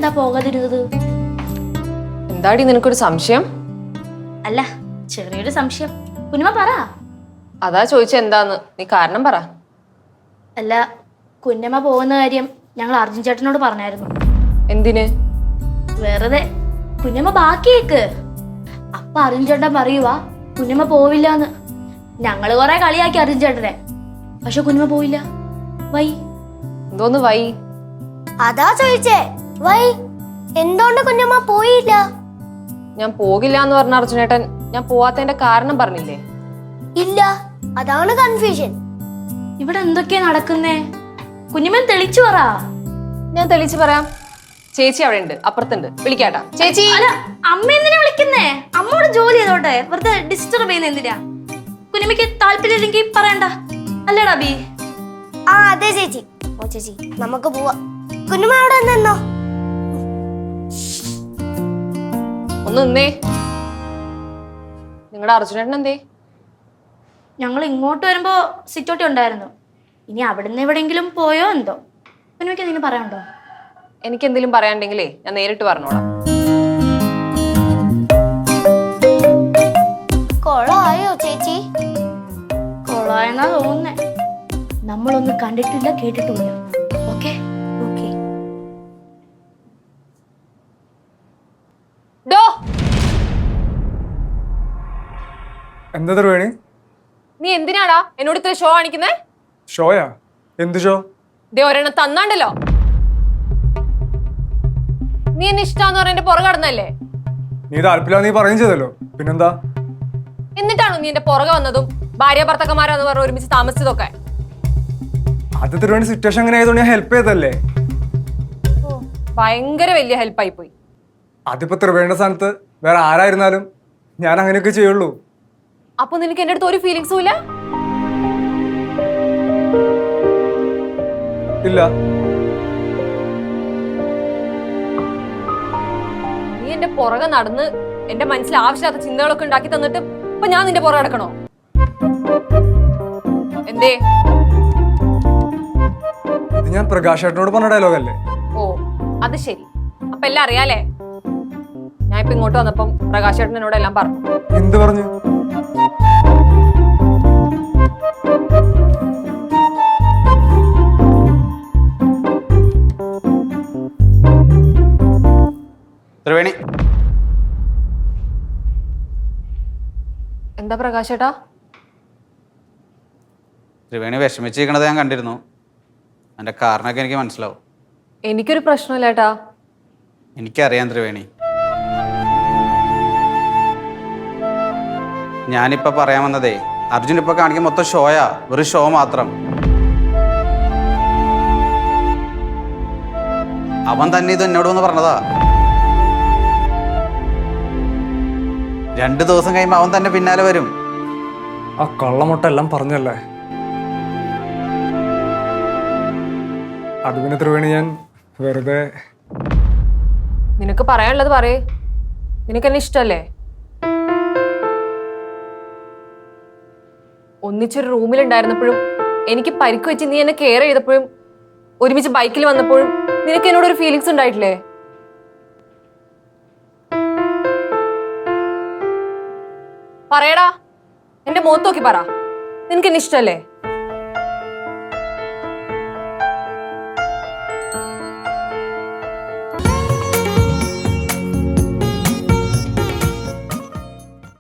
എന്താ പോകാതിരുന്നത്? എന്താടി നിനക്കൊരു സംശയം? അല്ല, ചെറിയൊരു സംശയം. കുഞ്ഞമ്മ പറ. അതാ ചോദിച്ച എന്താന്ന്, നീ കാരണം പറ. അല്ല, കുഞ്ഞമ്മ പോകുന്ന കാര്യം ഞങ്ങൾ അർജുൻ ചേട്ടനോട് പറഞ്ഞായിരുന്നു. എന്തിന്? വെറുതെ. കുഞ്ഞമ്മ ബാക്കിയേക്ക്. അപ്പൊ അർജുൻ ചേട്ടൻ പറയുവാ കുഞ്ഞമ്മ പോവില്ലാന്ന്. ഞങ്ങള് കൊറേ കളിയാക്കി അർജുൻ ചേട്ടനെ, പക്ഷെ കുഞ്ഞമ്മ പോയില്ല. വൈ? എന്തോന്ന് വൈ? അതാ ചോദിച്ചേ, വൈ? എന്തുകൊണ്ട് കുഞ്ഞമ്മ പോയില്ല? ഞാൻ പോകില്ല എന്ന് പറഞ്ഞ അർജുനേട്ടൻ ഞാൻ പോവാത്തതിന്റെ കാരണം പറഞ്ഞില്ലേ? ഇല്ല, അതാണ് കൺഫ്യൂഷൻ. ഇവിടെ എന്തൊക്കെയാ നടക്കുന്നേ? കുഞ്ഞമ്മൻ തെളിച്ചു പറ. ഞാൻ തെളിച്ച് പറയാം. ചേച്ചി അവിടെ ഉണ്ട്, അപ്പുറത്തുണ്ട്, വിളിക്കാട്ടാ. ചേച്ചി. അല്ല, അമ്മ എന്തിനാ വിളിക്കുന്നേ? അമ്മോട് ജോലി ചെയ്തോട്ടെ, വെറുതെ ഡിസ്റ്റർബ് ചെയ്യുന്ന എന്തിനാ? കുഞ്ഞമ്മയ്ക്ക് താല്പര്യമില്ലെങ്കിൽ പറയണ്ട, അല്ലേടാ ബി? ആ അതെ ചേച്ചി. ഓ ചേച്ചി, നമുക്ക് പോവാ. കുഞ്ഞമ്മ അവിടെ നിന്നോ. ഒന്ന് നിന്നേ. നിങ്ങളുടെ അർജുനേട്ടൻ എന്തേ? ഞങ്ങൾ ഇങ്ങോട്ട് വരുമ്പോ സിറ്റോട്ടി ഉണ്ടായിരുന്നു. ഇനി അവിടുന്ന് എവിടെയെങ്കിലും പോയോ എന്തോ. കുഞ്ഞമ്മയ്ക്ക് എന്തെങ്കിലും പറയാനുണ്ടോ? എനിക്ക് എന്തെങ്കിലും പറയാനുണ്ടെങ്കിലേ ഞാൻ നേരിട്ട് പറഞ്ഞോളാം. കൊളായോ ചേച്ചി? കൊള്ളായെന്നാ തോന്നുന്നേ. നമ്മളൊന്നും കണ്ടിട്ടില്ല, കേട്ടിട്ടില്ല. Okay okay. ഡോ, എന്താ ത്രിവേണി? നീ എന്തിനാടാ എന്നോട് ഇത്ര ഷോ കാണിക്കുന്നേ? ഷോയാ? എന്ത് ഷോ? ദേ ഒരെണ്ണം തന്നാണ്ടല്ലോ. നീ എന്നെ ഇഷ്ടാന്ന് പറഞ്ഞ എന്റെ പുറകെ കടന്നല്ലേ? നീ താല്പര്യം നീ പറയുകയും ചെയ്തല്ലോ, പിന്നെന്താ? എന്നിട്ടാണോ നീ എന്റെ പുറകെ വന്നതും ഭാര്യ ഭർത്താക്കന്മാരാന്ന് പറഞ്ഞ് ഒരുമിച്ച് താമസിച്ചതൊക്കെ? അത് ത്രിവേണി സിറ്റുവേഷൻ അങ്ങനെ ആയതുകൊണ്ട് ഞാൻ ഹെൽപ്പ് ചെയ്തല്ലേ. ഭയങ്കര വലിയ ഹെൽപ്പായി പോയി. അതിപ്പോ ത്രിവേണിയുടെ സ്ഥാനത്ത് വേറെ ആരായിരുന്നാലും ഞാൻ അങ്ങനെയൊക്കെ ചെയ്യുള്ളൂ. അപ്പൊ നിനക്ക് എന്റെ അടുത്ത് ഒരു ഫീലിങ്സും ഇല്ല? ഇല്ല. നീ എന്റെ പുറകെ നടന്ന് എന്റെ മനസ്സിൽ ആവശ്യമില്ലാത്ത ചിന്തകളൊക്കെ ഉണ്ടാക്കി തന്നിട്ട് ഇപ്പൊ ഞാൻ നിന്റെ പുറകെ നടക്കണോ? എന്തേ? ഇത് ഞാൻ പ്രകാശ് ചേട്ടനോട് പറഞ്ഞ ഡയലോഗല്ലേ? ഓ, അത് ശരി. അപ്പൊ എല്ലാം അറിയാലേ? ഞാൻ ഇപ്പൊ ഇങ്ങോട്ട് വന്നപ്പം പ്രകാശ് ചേട്ടൻ എന്നോട് എല്ലാം പറഞ്ഞു. എന്ത് പറഞ്ഞു? ത്രിവേണി, എന്താ പ്രകാശ് ചേട്ടാ? ത്രിവേണി വിഷമിച്ചിരിക്കണത് ഞാൻ കണ്ടിരുന്നു. അതിൻ്റെ കാരണമൊക്കെ എനിക്ക് മനസ്സിലാവും. എനിക്കൊരു പ്രശ്നമില്ല ഏട്ടാ. എനിക്കറിയാം ത്രിവേണി. ഞാനിപ്പോൾ പറയാൻ വന്നതേ, അർജുൻ ഇപ്പോൾ കാണിക്കാൻ മൊത്തം ഷോയാ, വെറും ഷോ മാത്രം. അവൻ തന്നെ ഇത് എന്നോട് വന്ന് പറഞ്ഞതാ. 2 ദിവസം കഴിയുമ്പോൾ അവൻ തന്നെ പിന്നാലെ വരും. ആ കള്ളമുട്ട എല്ലാം പറഞ്ഞല്ലേ. അത് പിന്നെ ത്രിവേണി ഞാൻ വെറുതെ. നിനക്ക് പറയാനുള്ളത് പറയേ. നിനക്ക് എന്നെ ഇഷ്ടല്ലേ? ഒന്നിച്ചൊരു റൂമിലുണ്ടായിരുന്നപ്പോഴും എനിക്ക് പരിക്ക് വെച്ച് നീ എന്നെ കെയർ ചെയ്തപ്പോഴും ഒരുമിച്ച് ബൈക്കിൽ വന്നപ്പോഴും നിനക്ക് എന്നോട് ഒരു ഫീലിങ്സ് ഉണ്ടായിട്ടില്ലേ? പറയടാ, എന്റെ മുഖത്ത് നോക്കി പറ. നിനക്ക് എന്നെ ഇഷ്ടല്ലേ?